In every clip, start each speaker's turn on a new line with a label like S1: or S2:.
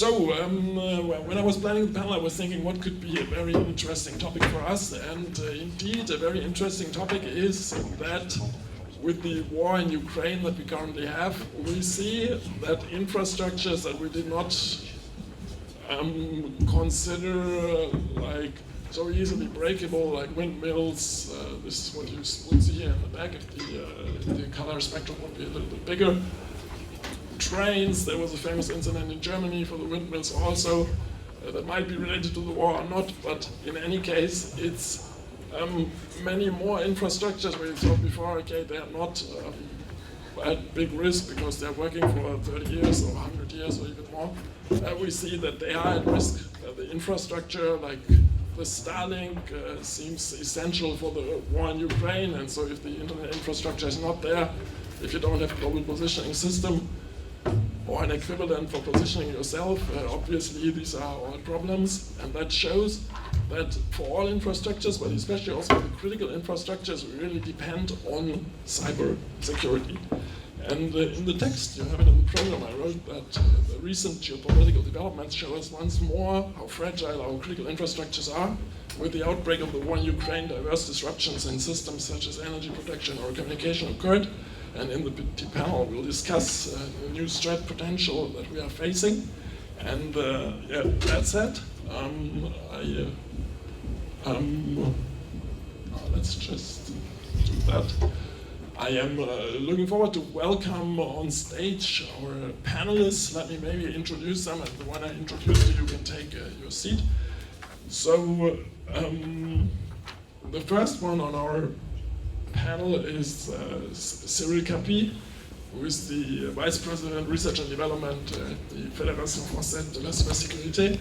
S1: When I was planning the panel, I was thinking what could be a very interesting topic for us, and indeed a very interesting topic is that with the war in Ukraine that we currently have, we see that infrastructures that we did not consider like so easily breakable, like windmills. This is what you would see here in the back. If the color spectrum would be a little bit bigger. Trains, there was a famous incident in Germany for the windmills also, that might be related to the war or not, but in any case, it's many more infrastructures where you thought before, okay, they are not at big risk because they're working for 30 years or 100 years or even more. We see that they are at risk. The infrastructure, like the Starlink, seems essential for the war in Ukraine, and so if the internet infrastructure is not there, if you don't have a global positioning system, or an equivalent for positioning yourself, obviously these are all problems, and that shows that for all infrastructures, but especially also for the critical infrastructures, we really depend on cyber security. And in the text, you have it in the program, I wrote that the recent geopolitical developments show us once more how fragile our critical infrastructures are. With the outbreak of the war in Ukraine, diverse disruptions in systems such as energy production or communication occurred. And in the panel, we'll discuss the new threat potential that we are facing. And yeah, that said, let's just do that. I am looking forward to welcome on stage our panelists. Let me maybe introduce them, and when I introduce you, you can take your seat. So the first one on our panel is Cyril Cappi, who is the Vice President Research and Development at the Fédération Française de la Cybersécurité.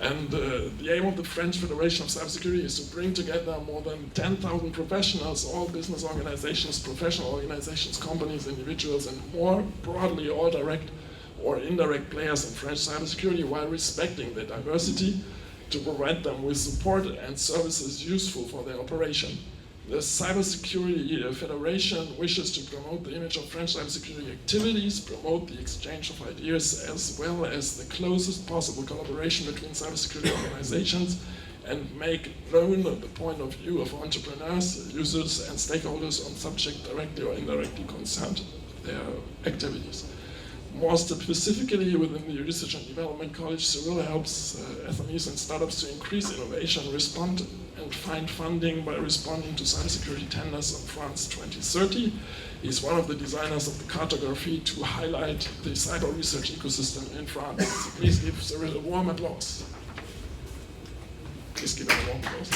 S1: And the aim of the French Federation of Cybersecurity is to bring together more than 10,000 professionals, all business organizations, professional organizations, companies, individuals, and more broadly, all direct or indirect players in French cybersecurity, while respecting their diversity, to provide them with support and services useful for their operation. The Cybersecurity Federation wishes to promote the image of French cybersecurity activities, promote the exchange of ideas, as well as the closest possible collaboration between cybersecurity organizations, and make known the point of view of entrepreneurs, users, and stakeholders on subjects directly or indirectly concerned their activities. More specifically, within the Research and Development College, Cyril helps SMEs and startups to increase innovation, respond and find funding by responding to cybersecurity tenders on France 2030. He's one of the designers of the cartography to highlight the cyber research ecosystem in France. So please give Cyril a warm applause. Please give him a warm applause.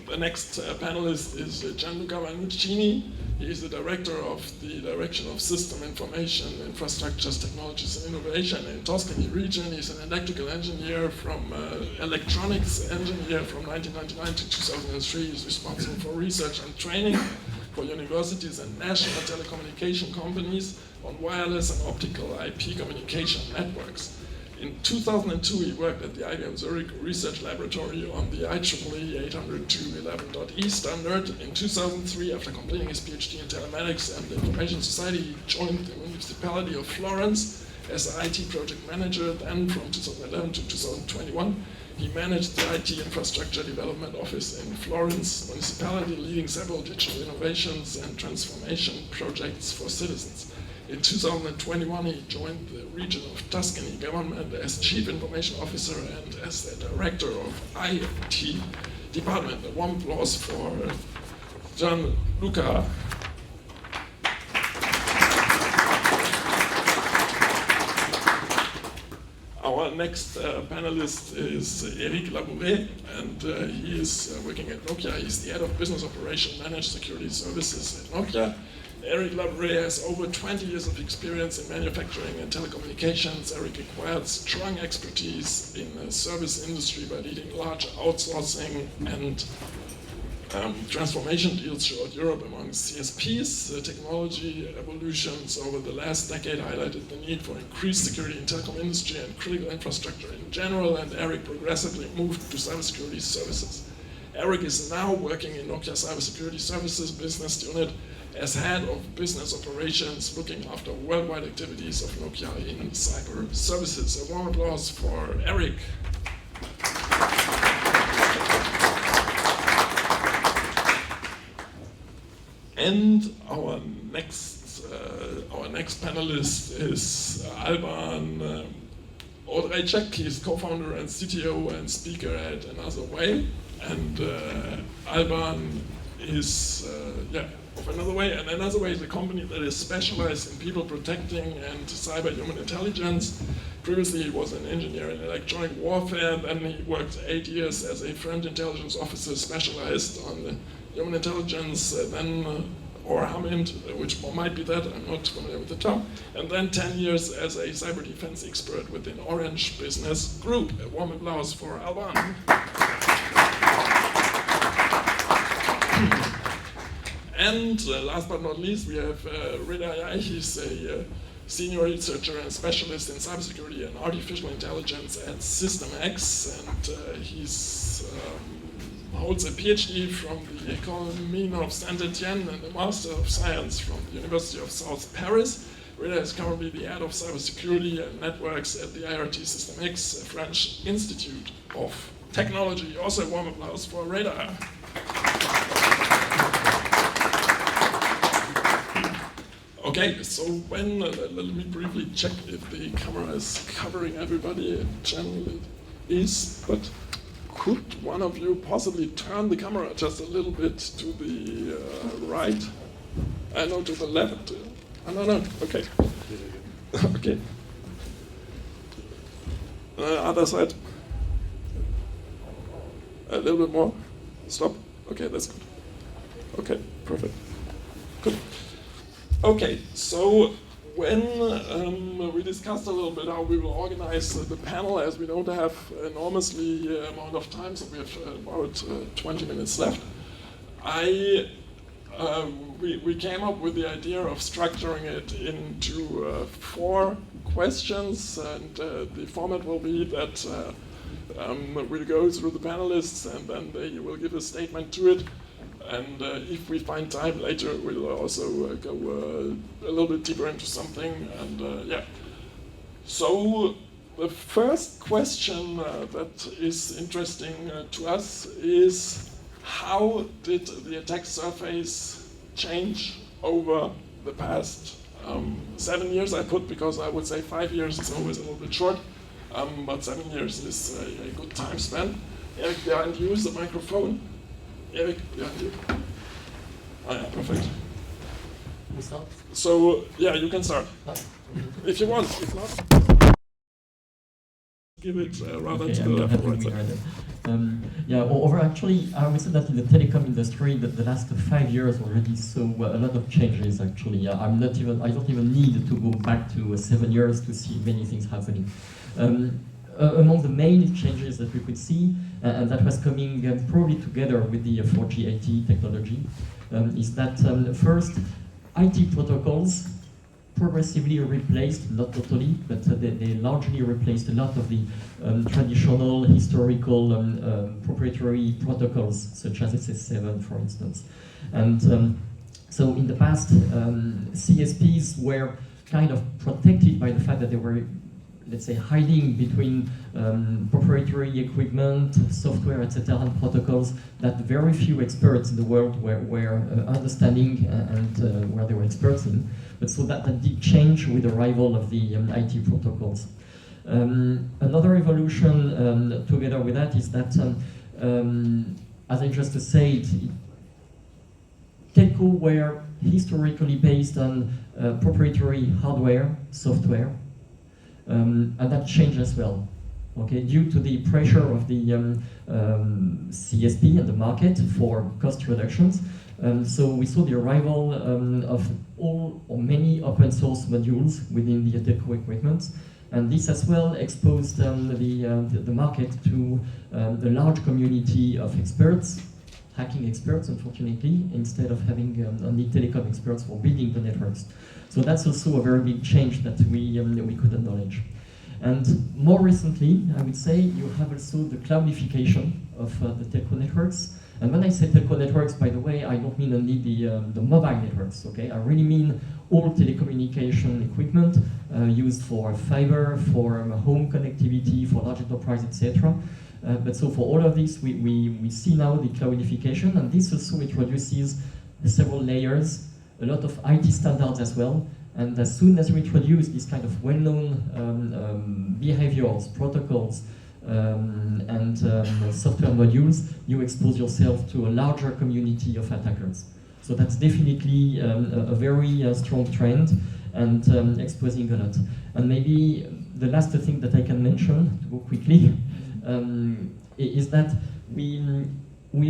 S1: The next panelist is Gianluca Vannuccini. He is the director of the Direction of System Information, Infrastructures, Technologies and Innovation in Toscany region. He's an electrical engineer from electronics engineer from 1999 to 2003. He's responsible for research and training for universities and national telecommunication companies on wireless and optical IP communication networks. In 2002, he worked at the IBM Zurich Research Laboratory on the IEEE 802.11.e standard. In 2003, after completing his PhD in telematics and information society, he joined the municipality of Florence as IT project manager. Then, from 2011 to 2021, he managed the IT infrastructure development office in Florence municipality, leading several digital innovations and transformation projects for citizens. In 2021, he joined the region of Toscany government as Chief Information Officer and as the Director of IMT Department. A warm applause for Gianluca. Our next panelist is Éric Labouré, and he is working at Nokia. He's the head of business operation managed security services at Nokia. Éric Labouré has over 20 years of experience in manufacturing and telecommunications. Éric acquired strong expertise in the service industry by leading large outsourcing and transformation deals throughout Europe among CSPs. The technology evolutions over the last decade highlighted the need for increased security in telecom industry and critical infrastructure in general, and Éric progressively moved to cybersecurity services. Éric is now working in Nokia Cybersecurity Services business unit as head of business operations looking after worldwide activities of Nokia in cyber services. A warm applause for Éric. And our next panelist is Alban Odrejeck. He's co-founder and CTO and speaker at ANOZR WAY. And Alban is of ANOZR WAY. And ANOZR WAY is a company that is specialized in people protecting and cyber human intelligence. Previously, he was an engineer in electronic warfare. Then he worked 8 years as a friend intelligence officer specialized on the human intelligence, or HAMINT, which might be that, I'm not familiar with the term, and then 10 years as a cyber defense expert within Orange Business Group. A warm applause for Alban. And last but not least, we have Reda. Yaich. He's a senior researcher and specialist in cybersecurity and artificial intelligence at SystemX, and he's holds a PhD from the École Mines of Saint-Etienne and a Master of Science from the University of South Paris. Reda is currently the head of cybersecurity and networks at the IRT SystemX, a French Institute of Technology. Also a warm applause for Reda. Okay, so let me briefly check if the camera is covering everybody. It generally is, but could one of you possibly turn the camera just a little bit to the right? No, to the left. No, okay. Okay. Other side. A little bit more. Stop. Okay, that's good. Okay, perfect. Good. Okay, so when we discussed a little bit how we will organize the panel, as we don't have enormously amount of time, so we have about 20 minutes left, we came up with the idea of structuring it into 4 questions, and the format will be that we'll go through the panelists and then they will give a statement to it. And if we find time later, we'll also go a little bit deeper into something. And yeah. So the first question that is interesting to us is, how did the attack surface change over the past 7 years? I put, because I would say 5 years is always a little bit short, but 7 years is a good time span. Éric, behind you is the microphone. Éric, behind you. Oh yeah, perfect.
S2: We start?
S1: So, yeah, you can start. If you want, if not, give it rather to the left or right side.
S2: Yeah, actually, I would say that in the telecom industry, the last 5 years already saw a lot of changes. Actually, I don't even need to go back to 7 years to see many things happening. Among the main changes that we could see, and that was coming probably together with the 4G LTE technology, is that first, IT protocols progressively replaced, not totally, but they largely replaced a lot of the traditional, historical, proprietary protocols, such as SS7, for instance. And so in the past, CSPs were kind of protected by the fact that they were, let's say, hiding between proprietary equipment, software, etc., and protocols that very few experts in the world were understanding and where they were experts in. But so that did change with the arrival of the IT protocols. Another evolution together with that is that, as I just said, telco were historically based on proprietary hardware, software, and that changed as well. Okay, due to the pressure of the CSP and the market for cost reductions, so we saw the arrival of all or many open source modules within the telco equipment, and this as well exposed the market to the large community of experts, hacking experts, unfortunately, instead of having only telecom experts for building the networks. So that's also a very big change that we could acknowledge. And more recently, I would say, you have also the cloudification of the telco networks, And when I say telco networks, by the way, I don't mean only the mobile networks, okay? I really mean all telecommunication equipment used for fiber, for home connectivity, for large enterprise, etc. But so for all of this, we see now the cloudification, and this also introduces several layers, a lot of IT standards as well. And as soon as we introduce this kind of well-known behaviors, protocols, and software modules, you expose yourself to a larger community of attackers. So that's definitely a very strong trend, and exposing a lot. And maybe the last thing that I can mention, to go quickly, is that we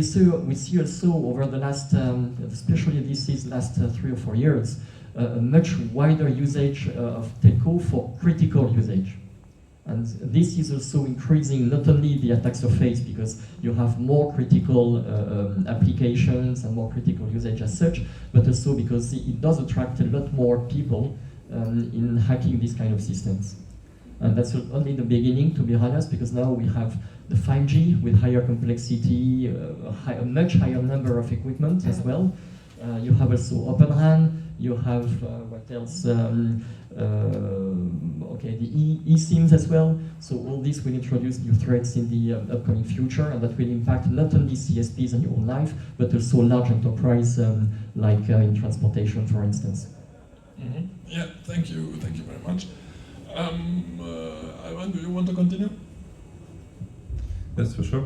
S2: see also over the last, especially this is last 3 or 4 years, a much wider usage of telco for critical usage. And this is also increasing not only the attack surface, because you have more critical applications and more critical usage as such, but also because it does attract a lot more people in hacking these kind of systems. And that's only the beginning, to be honest, because now we have the 5G with higher complexity, a much higher number of equipment as well. You have also Open RAN, you have, what else, okay, the eSIMs as well. So all this will introduce new threats in the upcoming future, and that will impact not only CSPs and your own life, but also large enterprise, like in transportation, for instance.
S1: Mm-hmm. Yeah, thank you very much. Alban, do you want to continue?
S3: Yes, for sure.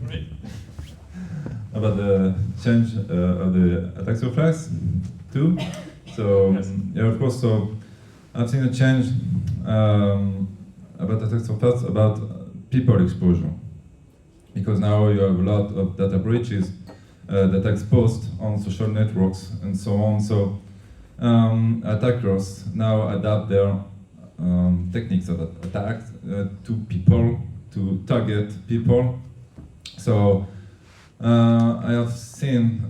S1: Great.
S3: About the change of the attack surface too. So
S1: Yes.
S3: yeah, of course. So I've seen a change about attack surface about people exposure, because now you have a lot of data breaches that are exposed on social networks and so on. So attackers now adapt their techniques of attack to people, to target people. So I have seen,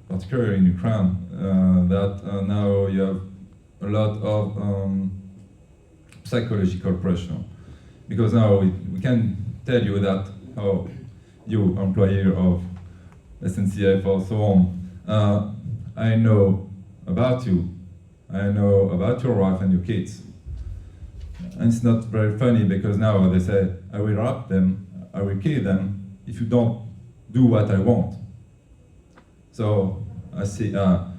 S3: particularly in Ukraine, that now you have a lot of psychological pressure, because now we can tell you that, oh, you employee of SNCF or so on, I know about you, I know about your wife and your kids. And it's not very funny, because now they say, I will rob them, I will kill them if you don't do what I want. So I say that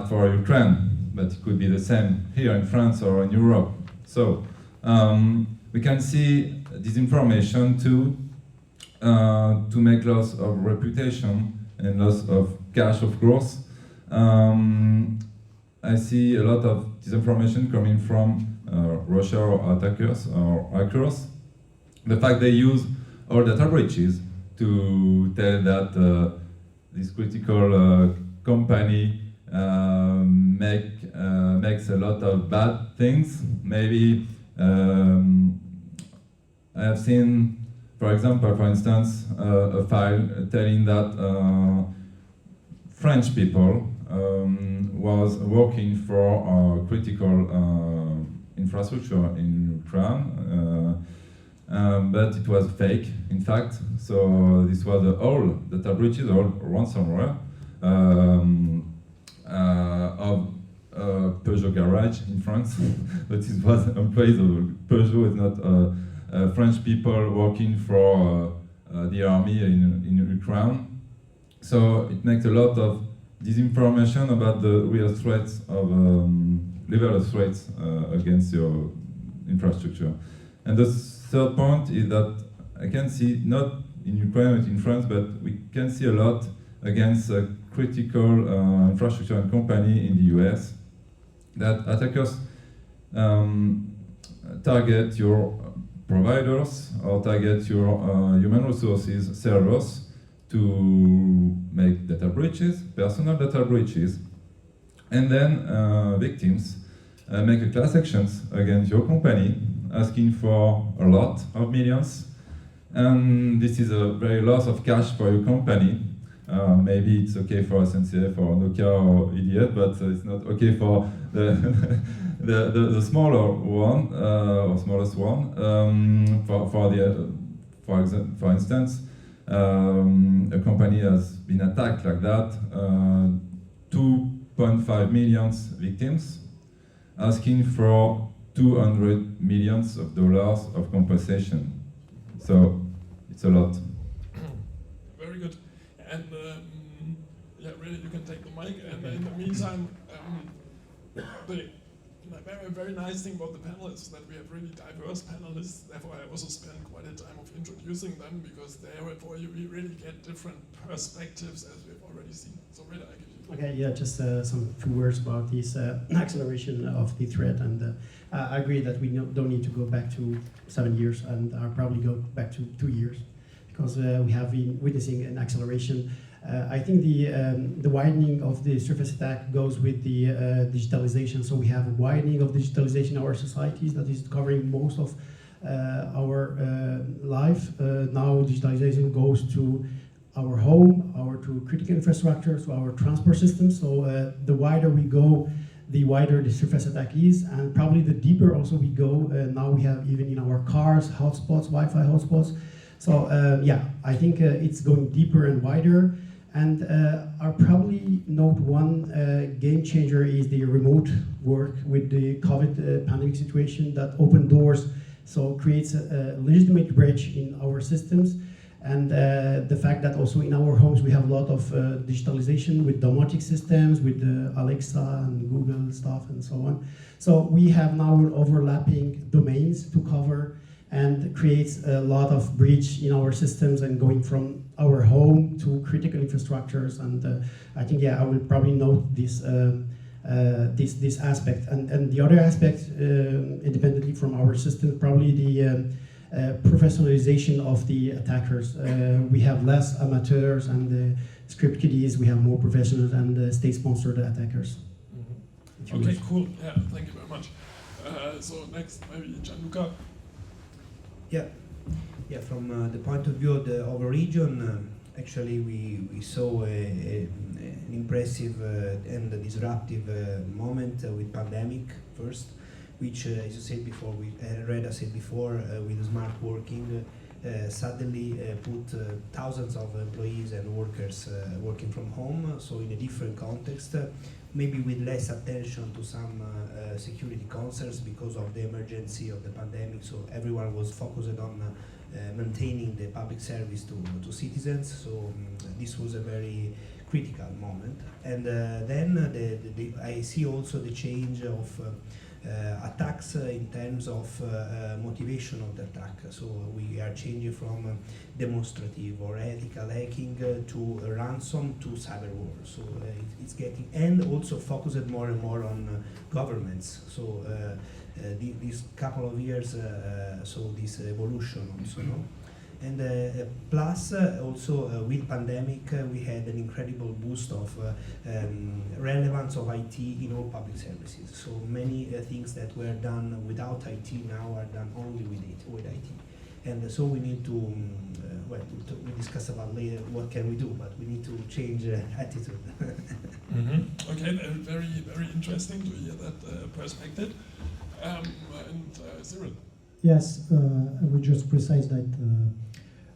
S3: for Ukraine, but it could be the same here in France or in Europe. So we can see disinformation to make loss of reputation and loss of cash, of course. I see a lot of disinformation coming from Russia or attackers or hackers. The fact they use all data breaches to tell that this critical company makes a lot of bad things. Maybe I have seen, for instance, a file telling that French people was working for critical infrastructure in Ukraine, but it was fake, in fact. So this was all data breaches, all ransomware of Peugeot garage in France. But it was employees of Peugeot, it's not French people working for the army in Ukraine. So it makes a lot of disinformation about the real threats of level of threats against your infrastructure. And the third point is that I can see, not in Ukraine but in France, but we can see a lot against critical infrastructure and company in the US, that attackers target your providers or target your human resources servers to make data breaches, personal data breaches, and then victims make a class actions against your company, asking for a lot of millions, and this is a very loss of cash for your company. Maybe it's okay for SNCF or Nokia or EDF, but it's not okay for the smaller one or smallest one, for for instance, a company has been attacked like that, 2.5 million victims, asking for $200 million of compensation. So it's a lot.
S1: Very good. And yeah, really, you can take the mic. And in the meantime, the very nice thing about the panelists is that we have really diverse panelists. Therefore, I also spend quite a time of introducing them because therefore we really get different perspectives, as we've already seen. So, Reda, I give you.
S4: Okay, yeah, just some few words about this acceleration of the threat, and I agree that we don't need to go back to 7 years, and I'll probably go back to 2 years, because we have been witnessing an acceleration. I think the widening of the surface attack goes with the digitalization. So we have a widening of digitalization in our societies that is covering most of our life. Now digitalization goes to our home, to critical infrastructure, to our transport system. So the wider we go, the wider the surface attack is, and probably the deeper also we go. Now we have even in our cars hotspots, Wi-Fi hotspots. So yeah, I think it's going deeper and wider. And I'll probably note one game changer is the remote work with the COVID pandemic situation that opened doors, so creates a legitimate breach in our systems. And the fact that also in our homes we have a lot of digitalization with domotic systems, with Alexa and Google stuff and so on. So we have now overlapping domains to cover, and creates a lot of breach in our systems and going from our home to critical infrastructures. And I think, yeah, I will probably note this this aspect. And the other aspect, independently from our system, probably the professionalization of the attackers. We have less amateurs and script kiddies, we have more professionals and state-sponsored attackers.
S1: Mm-hmm. Okay, cool. Yeah, thank you very much. So next, maybe Gianluca.
S5: Yeah. From the point of view of our region, actually we saw an impressive and disruptive moment with pandemic first, which, as you said before, Reda said before, with smart working, suddenly put thousands of employees and workers working from home, so in a different context, maybe with less attention to some security concerns because of the emergency of the pandemic, so everyone was focused on maintaining the public service to citizens, so this was a very critical moment. And then I see also the change of attacks in terms of motivation of the attack. So we are changing from demonstrative or ethical hacking to ransom to cyber war. So it's getting, and also focused more and more on governments. So these couple of years saw this evolution also, no? And plus, also with pandemic, we had an incredible boost of relevance of IT in all public services. So many things that were done without IT now are done only with IT. And so we need to, we discuss about later what can we do, but we need to change attitude.
S1: Mm-hmm. Okay, very, very interesting to hear that perspective. And Cyril.
S6: Yes, I would just precise that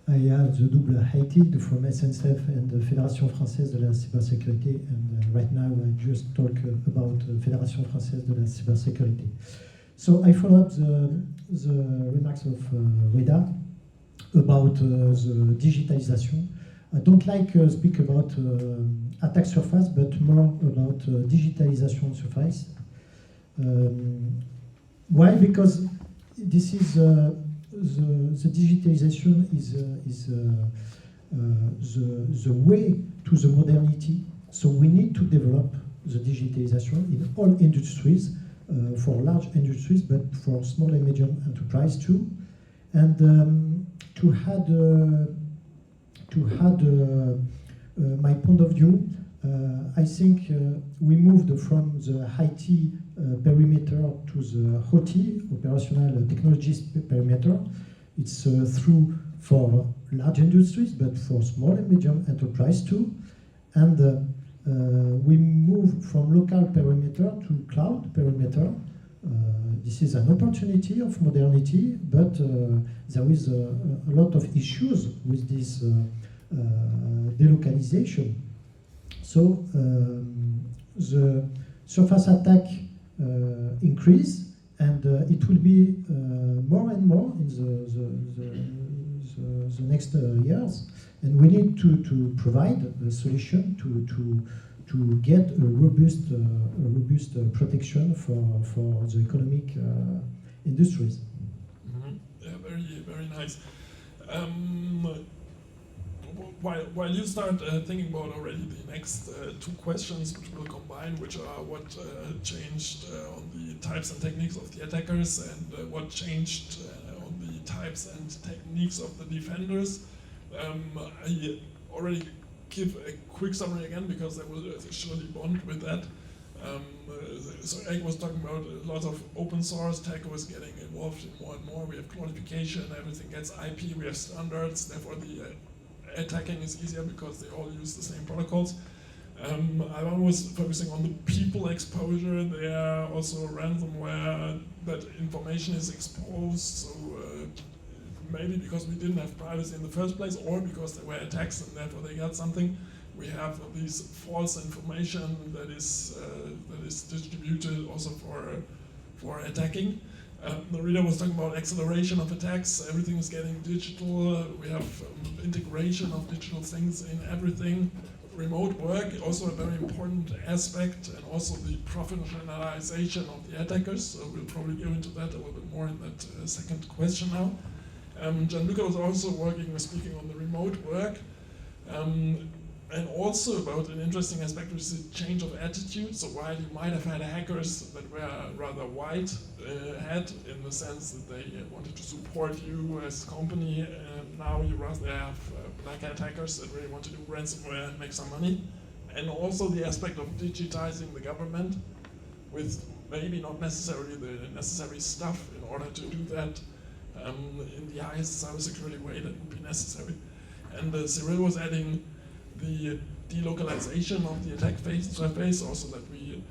S6: I have the double IT from SNCF and the Fédération Française de la Cybersécurité, and right now I just talk about Fédération Française de la Cybersécurité. So I follow up the remarks of Reda about the digitalization. I don't like speak about attack surface, but more about digitalization surface. Why? Because this is the digitalization is the way to the modernity. So we need to develop the digitalization in all industries, for large industries, but for small and medium enterprise too. And to add my point of view, I think we moved from the IT perimeter to the OT, operational technologies perimeter. It's true for large industries, but for small and medium enterprise too. And we move from local perimeter to cloud perimeter. this is an opportunity of modernity, but there is a lot of issues with this delocalization. So the surface attack increase, and it will be more and more in the next years. And we need to provide a solution to get a robust protection for the economic industries.
S1: Mm-hmm. Yeah, very, very nice. While you start thinking about already the next two questions, which we'll combine, which are what changed on the types and techniques of the attackers, and what changed on the types and techniques of the defenders. I already give a quick summary again, because I will surely bond with that. So Éric was talking about a lot of open source, tech was getting involved in more and more. We have codification, everything gets IP, we have standards, therefore the attacking is easier because they all use the same protocols. Alban was focusing on the people exposure. There are also ransomware, that information is exposed, so maybe because we didn't have privacy in the first place, or because there were attacks and therefore they got something. We have these false information that is distributed also for attacking. Reda was talking about acceleration of attacks. Everything is getting digital. We have integration of digital things in everything. Remote work, also a very important aspect, and also the professionalization of the attackers. So we'll probably go into that a little bit more in that second question now. Gianluca was also speaking on the remote work, and also about an interesting aspect, which is the change of attitude. So while you might have had hackers that were rather white hat in the sense that they wanted to support you as a company, now you rather have black hat hackers that really want to do ransomware and make some money. And also the aspect of digitizing the government with maybe not necessarily the necessary stuff in order to do that in the highest cybersecurity way that would be necessary. And Cyril was adding the delocalization of the attack surface, also that we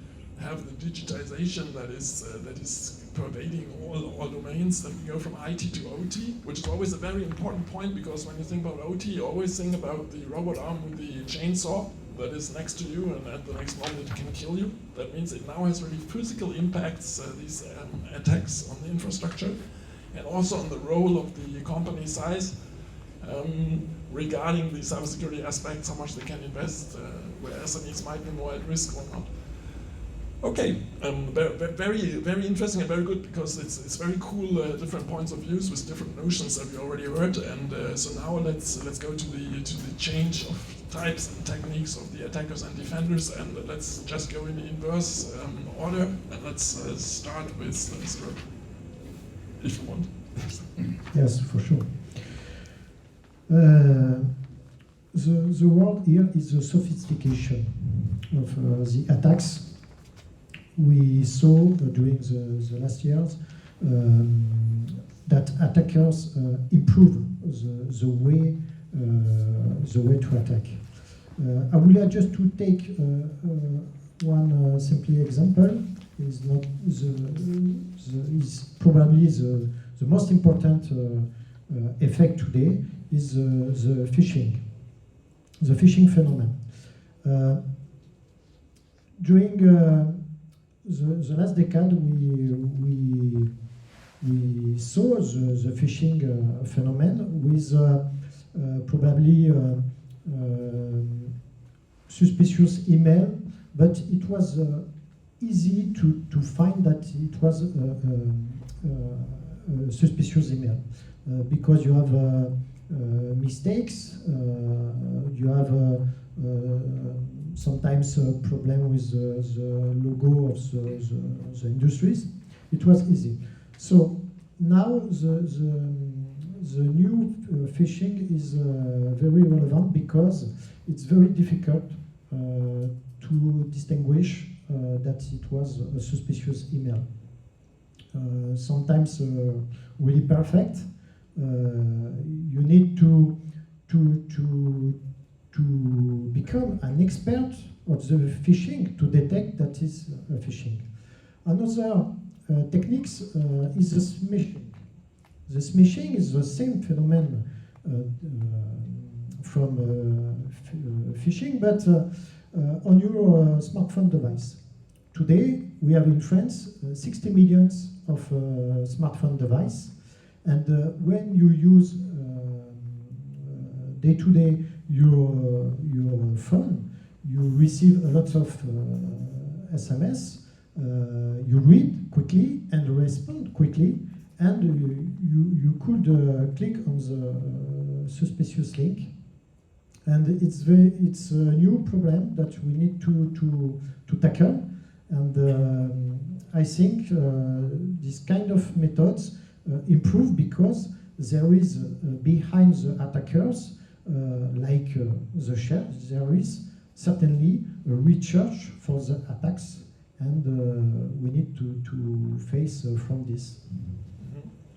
S1: have the digitization that is pervading all domains, that we go from IT to OT, which is always a very important point, because when you think about OT, you always think about the robot arm with the chainsaw that is next to you, and at the next moment it can kill you. That means it now has really physical impacts, these attacks on the infrastructure, and also on the role of the company size. Regarding the cybersecurity aspects, how much they can invest, where SMEs might be more at risk or not. Okay, very, very interesting and very good, because it's very cool, different points of views with different notions that we already heard. And so now let's go to the change of types and techniques of the attackers and defenders, and let's just go in the inverse order, and let's start with Cyril, if you want.
S6: Yes, for sure. The word here is the sophistication of the attacks. We saw during the last years that attackers improve the way to attack. I would like just to take one simple example. Is not is probably the most important effect today is the phishing phenomenon. During the last decade, we saw the phishing phenomenon with probably suspicious email, but it was easy to find that it was a suspicious email because you have mistakes, you have sometimes a problem with the logo of the industries. It was easy. So now the new phishing is very relevant because it's very difficult to distinguish that it was a suspicious email. Sometimes really perfect. You need to become an expert of the phishing to detect that is phishing. Another techniques is the smishing. The smishing is the same phenomenon from phishing, but on your smartphone device. Today, we have in France 60 million of smartphone device, and when you use day-to-day your phone, you receive a lot of SMS, you read quickly and respond quickly, and you could click on the suspicious link. And it's a new problem that we need to tackle. And I think this kind of methods improve because there is behind the attackers, like the chaire, there is certainly a research for the attacks, and we need to face from this.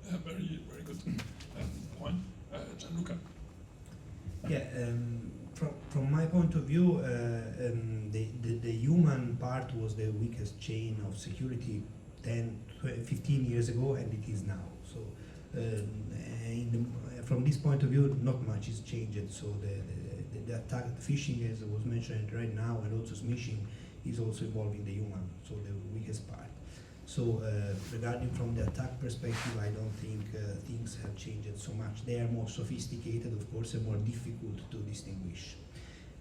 S1: Very, very good point. Gianluca.
S5: Yeah, from my point of view, the human part was the weakest chain of security 10, 15 years ago, and it is now. So from this point of view, not much is changed. So the attack, phishing, as was mentioned right now, and also smishing is also involving the human, so the weakest part. So regarding from the attack perspective, I don't think things have changed so much. They are more sophisticated, of course, and more difficult to distinguish.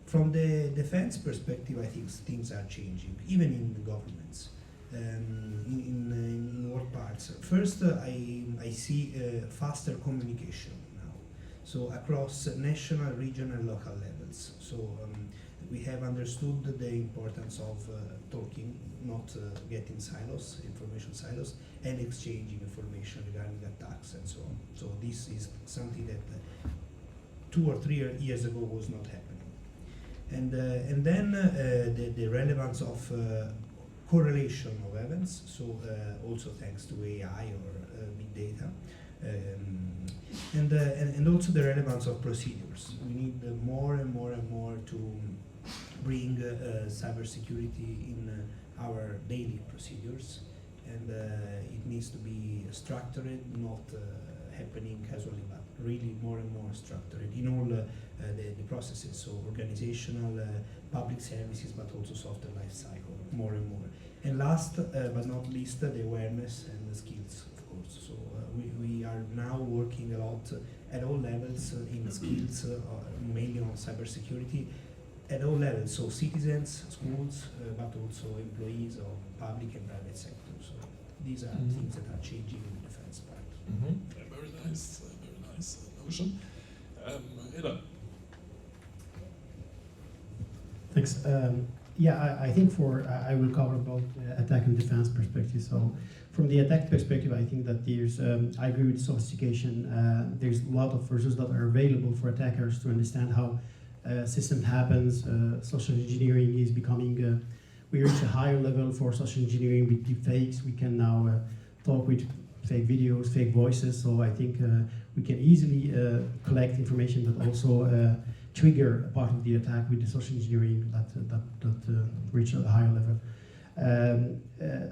S5: From the defense perspective, I think things are changing, even in the governments, in all parts. First, I see faster communication now, so across national, regional, and local levels. So we have understood the importance of talking, not getting silos, information silos, and exchanging information regarding attacks and so on. So this is something that 2 or 3 years ago was not happening. And then the relevance of correlation of events, so also thanks to AI or big data, and also the relevance of procedures. We need more and more and more to bring cybersecurity in our daily procedures, and it needs to be structured, not happening casually, but really more and more structured in all the processes, so organizational, public services, but also software life cycle, more and more. And last but not least, the awareness and the skills, of course. So we are now working a lot at all levels in skills, mainly on cybersecurity, at all levels, so citizens, schools, but also employees of public and private sector. So these are things that are changing in the defense part.
S1: Yeah, very nice notion. Reda.
S4: Thanks. Yeah, I think I will cover both attack and defense perspective. So from the attack perspective, I think that there's, I agree with sophistication. There's a lot of resources that are available for attackers to understand how system happens. Social engineering is becoming, we reach a higher level for social engineering with deepfakes. We can now talk with fake videos, fake voices. So I think we can easily collect information that also trigger a part of the attack with the social engineering that reach a higher level.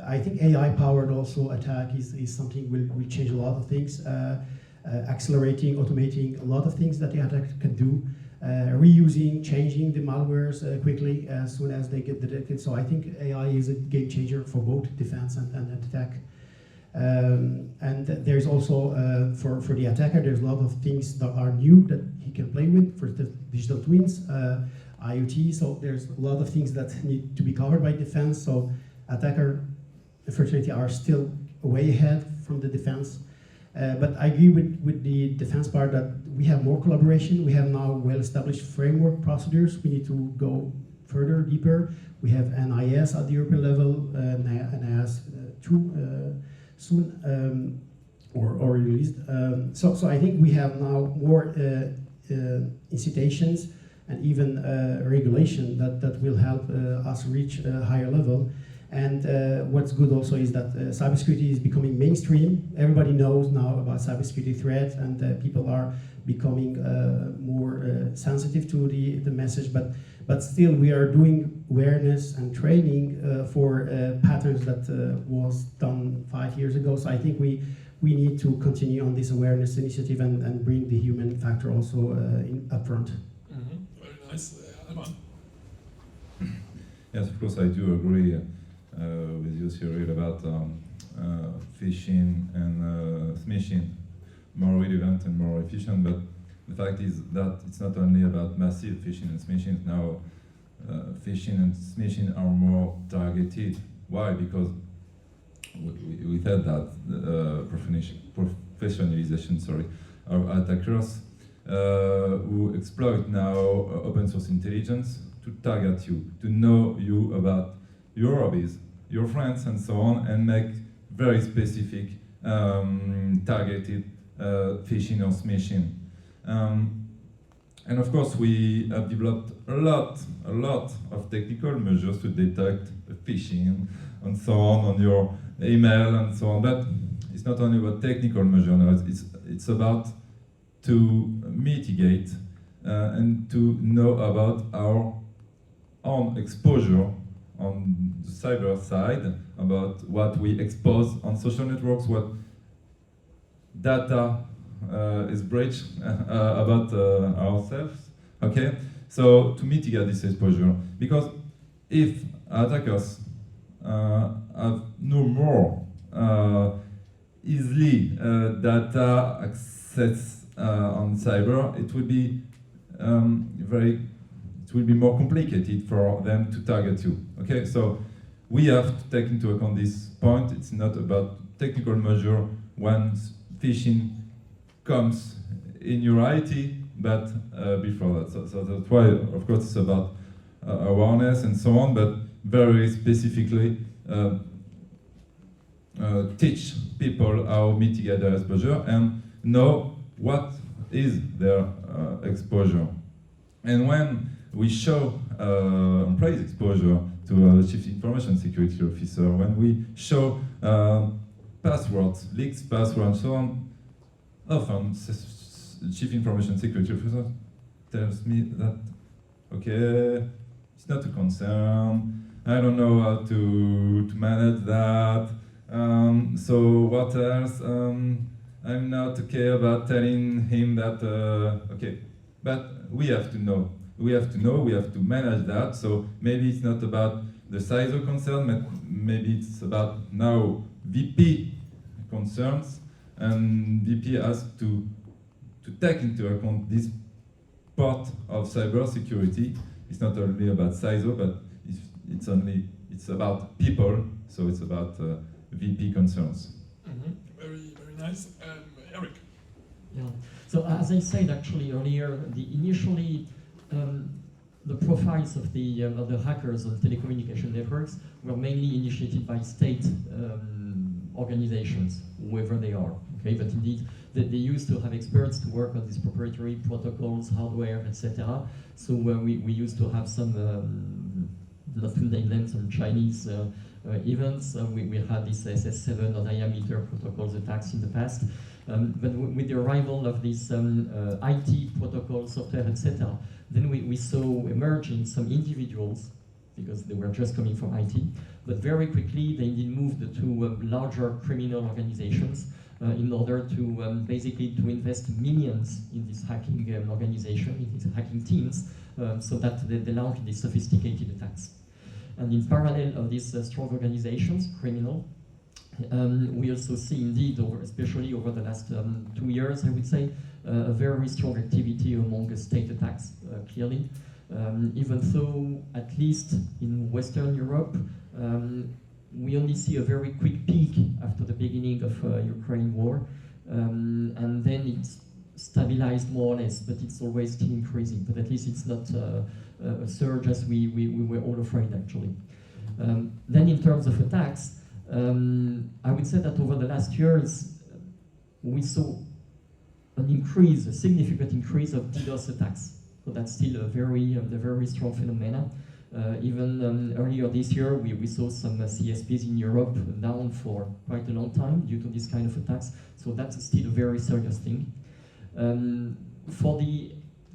S4: I think AI-powered also attack is something will change a lot of things, accelerating, automating a lot of things that the attacker can do. Reusing, changing the malwares quickly as soon as they get detected. So I think AI is a game changer for both defense and attack. And there's also, for the attacker, there's a lot of things that are new that he can play with, for the digital twins, IoT, so there's a lot of things that need to be covered by defense. So attacker, unfortunately, are still way ahead from the defense. But I agree with the defense part that we have more collaboration. We have now well-established framework procedures. We need to go further, deeper. We have NIS at the European level, NIS 2 soon, or released. So I think we have now more incitations and even regulation that will help us reach a higher level. And what's good also is that cybersecurity is becoming mainstream. Everybody knows now about cybersecurity threats, and people are becoming more sensitive to the message. But still, we are doing awareness and training for patterns that was done 5 years ago. So I think we need to continue on this awareness initiative and bring the human factor also up front.
S1: Mm-hmm. Very nice, Alban.
S3: Yes, of course, I do agree with you, Cyril, about phishing and smishing, more relevant and more efficient. But the fact is that it's not only about massive phishing and smishing. Now, phishing and smishing are more targeted. Why? Because we said that professionalization, of attackers who exploit now open source intelligence to target you, to know you about your hobbies, your friends, and so on, and make very specific targeted phishing or smishing. And of course, we have developed a lot of technical measures to detect phishing and so on your email and so on. But it's not only about technical measures now, it's about to mitigate and to know about our own exposure on the cyber side, about what we expose on social networks, what data is breached about ourselves, okay? So to mitigate this exposure, because if attackers have no more easily data access on cyber, it will be it will be more complicated for them to target you. Okay, so we have to take into account this point. It's not about technical measure when phishing comes in your IT, but before that. So that's why, of course, it's about awareness and so on, but very specifically teach people how to mitigate their exposure and know what is their exposure. And when we show employees exposure to a Chief Information Security Officer, when we show passwords, leaked passwords, and so on, often Chief Information Security Officer tells me that, okay, it's not a concern, I don't know how to manage that, so what else? I'm not okay about telling him that, okay, but we have to know. We have to manage that. So maybe it's not about the size of concern, but maybe it's about now VP concerns, and VP has to take into account this part of cybersecurity. It's not only about CISO, but it's about people. So it's about VP concerns.
S1: Mm-hmm. Very, very nice. Éric.
S2: Yeah. So as I said actually earlier, initially the profiles of the hackers on telecommunication networks were mainly initiated by state organizations, whoever they are. Okay, but indeed they used to have experts to work on these proprietary protocols, hardware, etc. So we used to have some, not to name them, some Chinese events. We had this SS7 or diameter protocols attacks in the past. But with the arrival of this IT protocol, software, etc., then we saw emerging some individuals, because they were just coming from IT, but very quickly they indeed moved to larger criminal organizations in order to basically to invest millions in this hacking organization, in these hacking teams, so that they launch these sophisticated attacks. And in parallel of these strong organizations, criminal, we also see indeed, especially over the last 2 years, I would say, a very strong activity among state attacks, clearly. Even though, at least in Western Europe, we only see a very quick peak after the beginning of Ukraine war, and then it's stabilized more or less, but it's always still increasing. But at least it's not a surge as we were all afraid, actually. Then in terms of attacks, I would say that over the last years, we saw an increase, a significant increase of DDoS attacks. So that's still a very strong phenomena. Even earlier this year, we saw some CSPs in Europe down for quite a long time due to this kind of attacks. So that's still a very serious thing. For the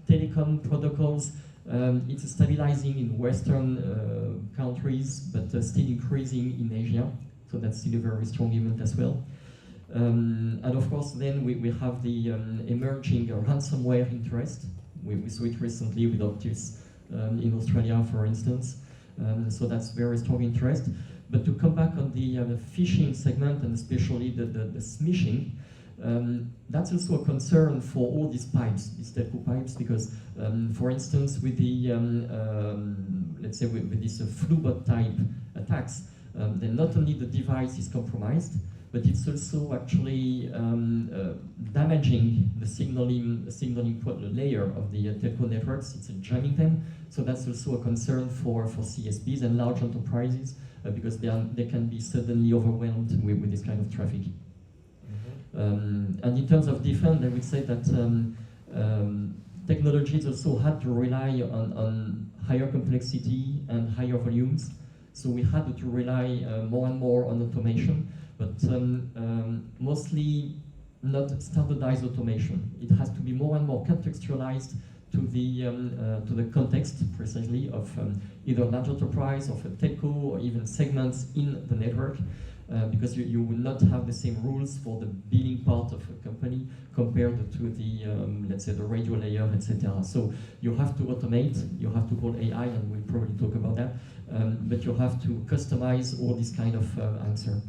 S2: telecom protocols, it's stabilizing in Western countries, but still increasing in Asia. So that's still a very strong event as well. And of course, then we have the emerging ransomware interest. We saw it recently with Optus in Australia, for instance. So that's very strong interest. But to come back on the phishing segment, and especially the smishing, that's also a concern for all these pipes, these telco pipes, because, for instance, with the, let's say with this flu-bot type attacks, then not only the device is compromised, but it's also actually damaging the signaling layer of the telco networks. It's jamming them, so that's also a concern for CSPs and large enterprises because they can be suddenly overwhelmed with this kind of traffic. And in terms of defense, I would say that technologies also had to rely on higher complexity and higher volumes. So we had to rely more and more on automation, but mostly not standardized automation. It has to be more and more contextualized to the context, precisely, of either large enterprise, of a telco, or even segments in the network. Because you will not have the same rules for the billing part of a company compared to the, let's say, the radio layer, etc. So you have to automate, you have to call AI, and we'll probably talk about that, but you have to customize all this kind of answer.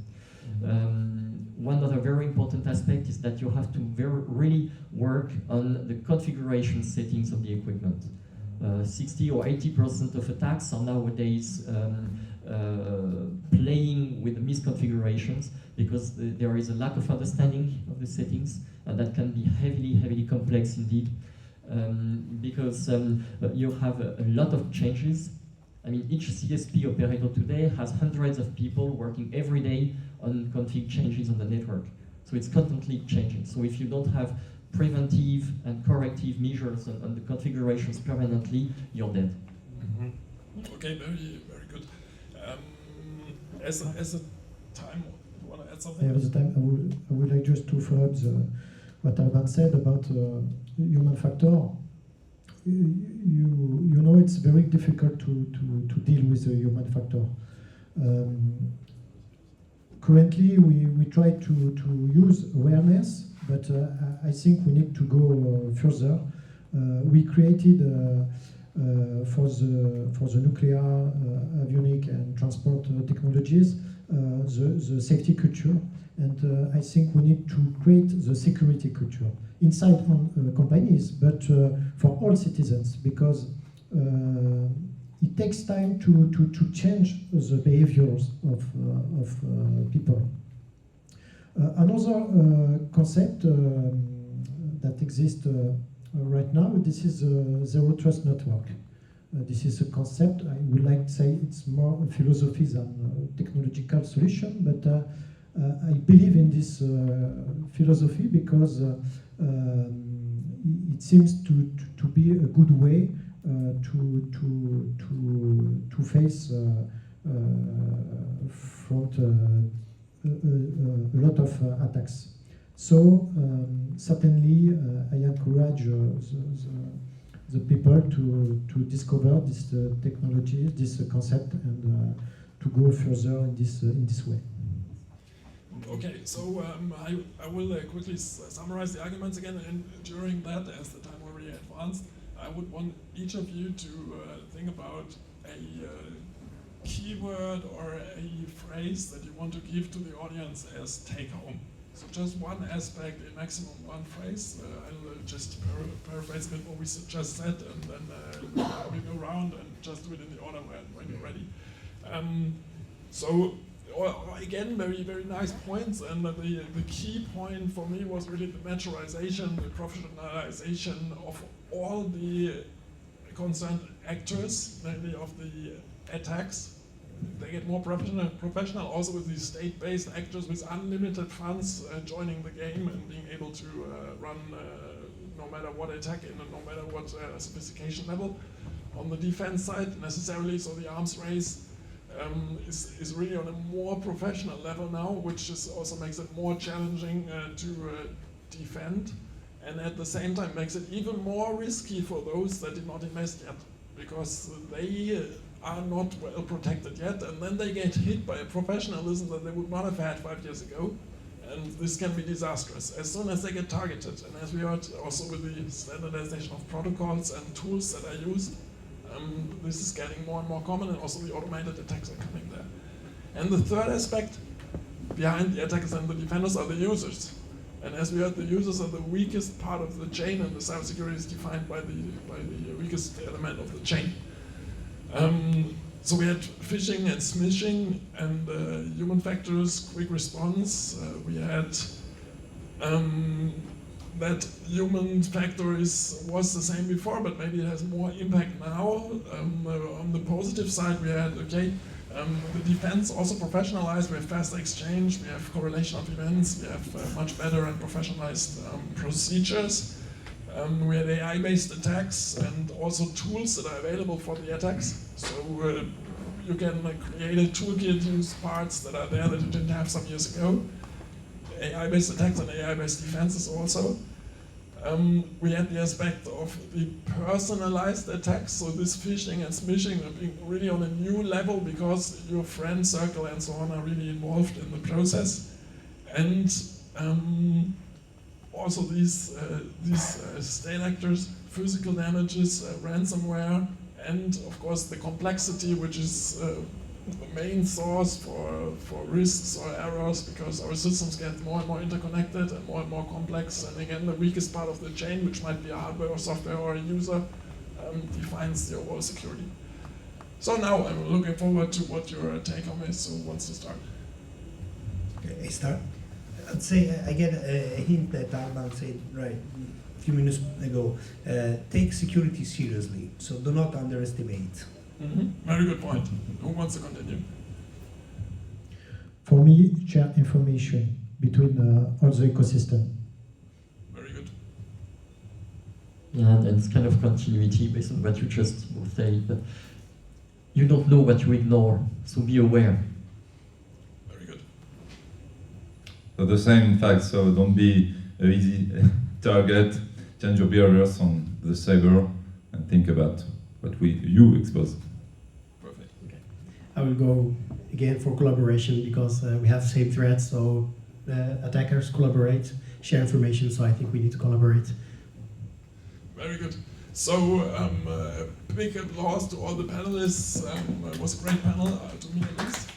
S2: One other very important aspect is that you have to really work on the configuration settings of the equipment. 60 or 80% of attacks are nowadays playing with the misconfigurations because there is a lack of understanding of the settings, and that can be heavily complex indeed, because you have a lot of changes. I mean, each CSP operator today has hundreds of people working every day on config changes on the network. So it's constantly changing. So if you don't have preventive and corrective measures on the configurations permanently, you're dead.
S1: Mm-hmm. Okay, very good. As a time, you want to add something?
S6: Yeah, as a time, I would like just to follow up what Alban said about human factor. You know, it's very difficult to deal with the human factor. Currently, we try to use awareness, but I think we need to go further. We created for the nuclear, avionic, and transport technologies the safety culture, and I think we need to create the security culture inside companies, but for all citizens, because it takes time to change the behaviors of people. Another concept that exists right now, this is a zero trust network. This is a concept, I would like to say it's more a philosophy than a technological solution, but I believe in this philosophy because it seems to be a good way to face front a lot of attacks. So certainly I encourage the people to discover this technology, this concept, and to go further in this way.
S1: Okay, so I will quickly summarize the arguments again, and during that, as the time already advanced, I would want each of you to think about a keyword or a phrase that you want to give to the audience as take-home. So just one aspect, a maximum one phrase. I'll just paraphrase a bit what we just said, and then we go around and just do it in the order when you're ready. So again, very nice points, and the key point for me was really the maturization, the professionalization of all the concerned actors, mainly of the attacks. They get more professional also with these state-based actors with unlimited funds joining the game and being able to run no matter what attack and no matter what sophistication level. on the defense side necessarily, so the arms race is really on a more professional level now, which also makes it more challenging to defend, and at the same time makes it even more risky for those that did not invest yet, because they are not well protected yet, and then they get hit by a professionalism that they would not have had 5 years ago, and this can be disastrous as soon as they get targeted. And as we heard also with the standardization of protocols and tools that are used, this is getting more and more common, and also the automated attacks are coming there. And the third aspect behind the attackers and the defenders are the users. And as we heard, the users are the weakest part of the chain, and the cybersecurity is defined by the weakest element of the chain. So we had phishing and smishing and human factors, quick response. We had that human factor was the same before, but maybe it has more impact now. On the positive side, we had, the defense also professionalized. We have faster exchange, we have correlation of events, we have much better and professionalized procedures. We had AI-based attacks and also tools that are available for the attacks. So you can create a toolkit, use parts that are there that you didn't have some years ago. AI-based attacks and AI-based defenses also. We had the aspect of the personalized attacks, so this phishing and smishing are being really on a new level because your friend circle and so on are really involved in the process. And also these state actors, physical damages, ransomware, and of course the complexity, which is the main source for risks or errors, because our systems get more and more interconnected and more complex. And again, the weakest part of the chain, which might be a hardware or software or a user, defines the overall security. So now I'm looking forward to what your take home is. Who wants to start?
S5: Okay, I start. I'd say I get a hint that Alban said right a few minutes ago. Take security seriously, so do not underestimate.
S1: Very good point. Who wants to continue?
S6: For me, share information between all the ecosystem.
S1: Very good.
S2: Yeah, and it's kind of continuity based on what you just said. But you don't know what you ignore, so be aware.
S1: Very good.
S3: So the same, in fact, so don't be an easy target, change your behaviors on the cyber, and think about what you expose.
S1: Perfect.
S4: Okay. I will go again for collaboration, because we have same threats, so attackers collaborate, share information, so I think we need to collaborate.
S1: Very good. So a big applause to all the panelists. It was a great panel, to me at least.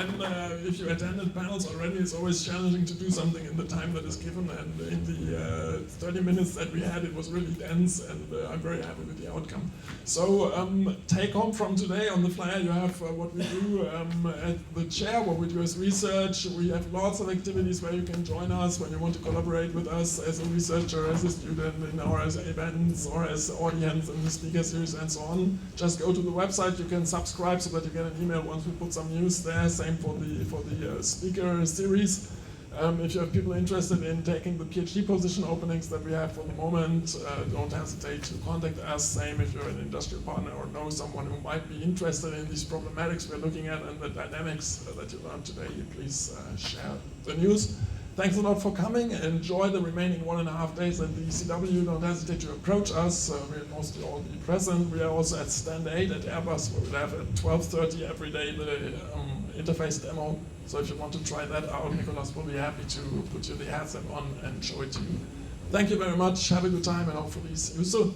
S1: And if you attended panels already, it's always challenging to do something in the time that is given. And in the 30 minutes that we had, it was really dense, and I'm very happy with the outcome. So take home from today on the flyer, you have what we do at the chair. What we do is research. We have lots of activities where you can join us when you want to collaborate with us as a researcher, as a student, in our events, or as audience in the speaker series and so on. Just go to the website. You can subscribe so that you get an email once we put some news there. Same for the speaker series. If you have people interested in taking the PhD position openings that we have for the moment, don't hesitate to contact us. Same if you're an industrial partner or know someone who might be interested in these problematics we're looking at and the dynamics that you learned today, please share the news. Thanks a lot for coming. Enjoy the remaining 1.5 days at the ECW. Don't hesitate to approach us. We'll mostly all be present. We are also at Stand 8 at Airbus, where we'll have at 12:30 every day the interface demo. So if you want to try that out, Nicolas will be happy to put you the headset on and show it to you. Thank you very much. Have a good time, and hopefully see you soon.